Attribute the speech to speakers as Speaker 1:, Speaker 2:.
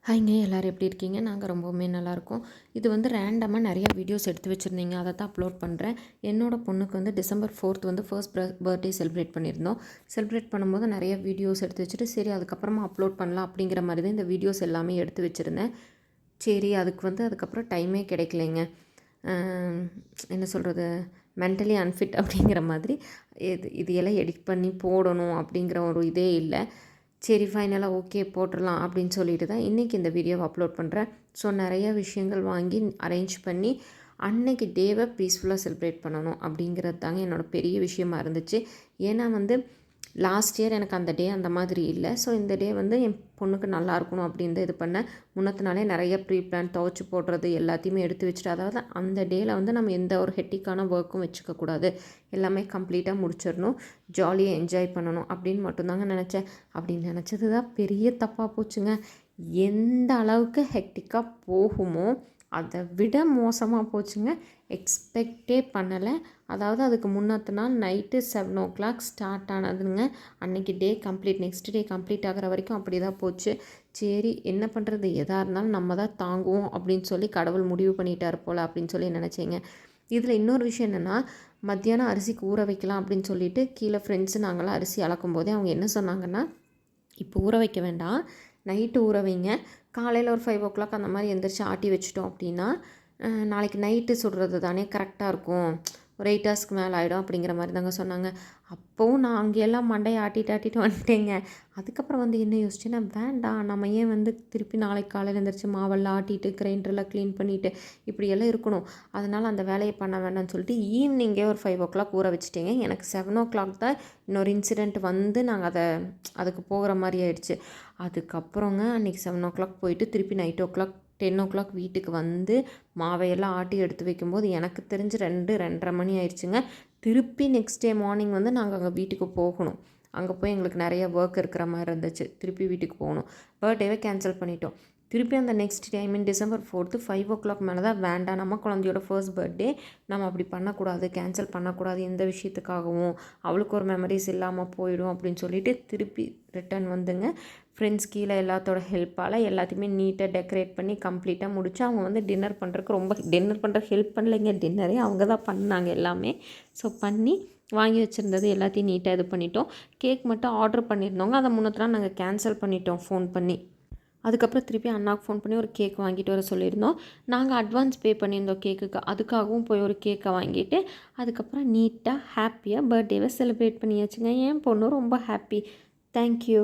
Speaker 1: ஹாய்ங்க, எல்லோரும் எப்படி இருக்கீங்க? நாங்கள் ரொம்பவுமே நல்லாயிருக்கோம். இது வந்து ரேண்டமாக நிறையா வீடியோஸ் எடுத்து வச்சுருந்தீங்க, அதை தான் அப்லோட் பண்ணுறேன். என்னோடய பொண்ணுக்கு வந்து டிசம்பர் 4th வந்து ஃபர்ஸ்ட் பர்த்டே செலிப்ரேட் பண்ணியிருந்தோம். செலிப்ரேட் பண்ணும்போது நிறைய வீடியோஸ் எடுத்து வச்சுட்டு, சரி அதுக்கப்புறமா அப்லோட் பண்ணலாம் அப்படிங்கிற மாதிரி தான் இந்த வீடியோஸ் எல்லாமே எடுத்து வச்சுருந்தேன். சரி அதுக்கு வந்து அதுக்கப்புறம் டைமே கிடைக்கலைங்க. என்ன சொல்கிறது, மென்டலி அன்ஃபிட் அப்படிங்கிற மாதிரி இது எல்லாம் எடிட் பண்ணி போடணும் அப்படிங்கிற ஒரு இதே இல்லை. சரி ஃபைனலாக ஓகே போட்டுடலாம் அப்படின்னு சொல்லிட்டு தான் இன்றைக்கி இந்த வீடியோவை அப்லோட் பண்ணுறேன். ஸோ நிறைய விஷயங்கள் வாங்கி அரேஞ்ச் பண்ணி அன்னைக்கு டேவை பீஸ்ஃபுல்லாக செலிப்ரேட் பண்ணணும் அப்படிங்கிறது தாங்க என்னோடய பெரிய விஷயமா இருந்துச்சு. ஏன்னா வந்து லாஸ்ட் இயர் எனக்கு அந்த டே அந்த மாதிரி இல்லை. ஸோ இந்த டே வந்து என் பொண்ணுக்கு நல்லா இருக்கணும் அப்படின்னு தான் இது பண்ணேன். முன்னத்தினாலே நிறைய ப்ரீ பிளான் துவைச்சி போடுறது எல்லாத்தையுமே எடுத்து வச்சுட்டு, அதாவது அந்த டேயில் வந்து நம்ம எந்த ஒரு ஹெட்டிக்கான ஒர்க்கும் வச்சுக்கக்கூடாது, எல்லாமே கம்ப்ளீட்டாக முடிச்சிடணும், ஜாலியாக என்ஜாய் பண்ணணும் அப்படின்னு மட்டும்தாங்க நினச்சேன். அப்படின்னு நினச்சது தான் பெரிய தப்பாக போச்சுங்க. எந்த அளவுக்கு ஹெக்டிக்காக போகுமோ அதை விட மோசமாக போச்சுங்க. எக்ஸ்பெக்டே பண்ணலை. அதாவது அதுக்கு முன்னத்து நாள் நைட்டு 7 o'clock ஸ்டார்ட் ஆனதுங்க. அன்றைக்கி day complete, next day complete ஆகிற வரைக்கும் அப்படி தான் போச்சு. சரி என்ன பண்ணுறது, எதாக இருந்தாலும் நம்ம தான் தாங்குவோம் அப்படின்னு சொல்லி கடவுள் முடிவு பண்ணிட்டார் போல் அப்படின்னு சொல்லி நினச்சேங்க. இதில் இன்னொரு விஷயம் என்னென்னா, மத்தியானம் அரிசிக்கு ஊற வைக்கலாம் அப்படின்னு சொல்லிட்டு கீழே ஃப்ரெண்ட்ஸு நாங்களாம் அரிசி அளக்கும் போதே அவங்க என்ன சொன்னாங்கன்னா, இப்போ ஊற வைக்க வேண்டாம், நைட்டு ஊற வைங்க, காலையில் ஒரு 5 o'clock அந்த மாதிரி எந்திரிச்சு ஆட்டி வச்சிட்டோம் அப்படின்னா நாளைக்கு நைட்டு சுடுறது தானே கரெக்டாக இருக்கும், ஒரு 8 hours மேலே ஆகிடும் அப்படிங்கிற மாதிரி தாங்க சொன்னாங்க. அப்போவும் நான் அங்கெல்லாம் மண்டையை ஆட்டிட்டு வந்துட்டேங்க. அதுக்கப்புறம் வந்து என்ன யோசிச்சேன்னா, வேண்டாம் நம்ம ஏன் வந்து திருப்பி நாளைக்கு காலையில் எழுந்திரிச்சு மாவெல்லாம் ஆட்டிட்டு கிரைண்டரெல்லாம் க்ளீன் பண்ணிவிட்டு இப்படியெல்லாம் இருக்கணும், அதனால் அந்த வேலையை பண்ண வேண்டாம்னு சொல்லிட்டு ஈவினிங்கே ஒரு 5 o'clock ஊற வச்சுட்டேங்க. எனக்கு 7 o'clock தான் இன்னொரு இன்சிடெண்ட் வந்து நாங்கள் அதுக்கு போகிற மாதிரி ஆயிடுச்சு. அதுக்கப்புறங்க அன்றைக்கி 7 o'clock போயிட்டு திருப்பி நைட் 10 o'clock வீட்டுக்கு வந்து மாவையெல்லாம் ஆட்டி எடுத்து வைக்கும்போது எனக்கு தெரிஞ்சு 2-2:30 மணி ஆயிடுச்சுங்க. திருப்பி நெக்ஸ்ட் டே மார்னிங் வந்து நாங்கள் அங்கே வீட்டுக்கு போகணும். அங்கே போய் எங்களுக்கு நிறைய ஒர்க் இருக்கிற மாதிரி இருந்துச்சு. திருப்பி வீட்டுக்கு போகணும். பர்த்டேவை கேன்சல் பண்ணிட்டோம். திருப்பி அந்த next day December 4th 5 o'clock மேலே தான், வேண்டாம் நம்ம குழந்தையோட ஃபர்ஸ்ட் பர்த்டே, நம்ம அப்படி பண்ணக்கூடாது, கேன்சல் பண்ணக்கூடாது எந்த விஷயத்துக்காகவும், அவளுக்கு ஒரு மெமரிஸ் இல்லாமல் போயிடும் அப்படின்னு சொல்லிட்டு திருப்பி ரிட்டன் வந்துங்க. ஃப்ரெண்ட்ஸ் கீழே எல்லாத்தோட ஹெல்ப்பால் எல்லாத்தையுமே நீட்டாக டெக்கரேட் பண்ணி கம்ப்ளீட்டாக முடிச்சு அவங்க வந்து டின்னர் பண்ணுறதுக்கு ஹெல்ப் பண்ணலைங்க, டின்னரே அவங்க தான் பண்ணாங்க எல்லாமே. ஸோ பண்ணி வாங்கி வச்சுருந்தது எல்லாத்தையும் நீட்டாக இது பண்ணிட்டோம். கேக் மட்டும் ஆர்டர் பண்ணியிருந்தோங்க, அதை முன்னத்தினால் நாங்கள் கேன்சல் பண்ணிட்டோம் ஃபோன் பண்ணி. அதுக்கப்புறம் திருப்பி அண்ணாவுக்கு ஃபோன் பண்ணி ஒரு கேக் வாங்கிட்டு வர சொல்லியிருந்தோம். நாங்கள் அட்வான்ஸ் பே பண்ணியிருந்தோம் கேக்குக்கு, அதுக்காகவும் போய் ஒரு கேக்கை வாங்கிட்டு அதுக்கப்புறம் நீட்டாக ஹாப்பியாக பர்த்டேவை செலிப்ரேட் பண்ணியாச்சுங்க. என் பொண்ணு ரொம்ப ஹாப்பி. தேங்க்யூ.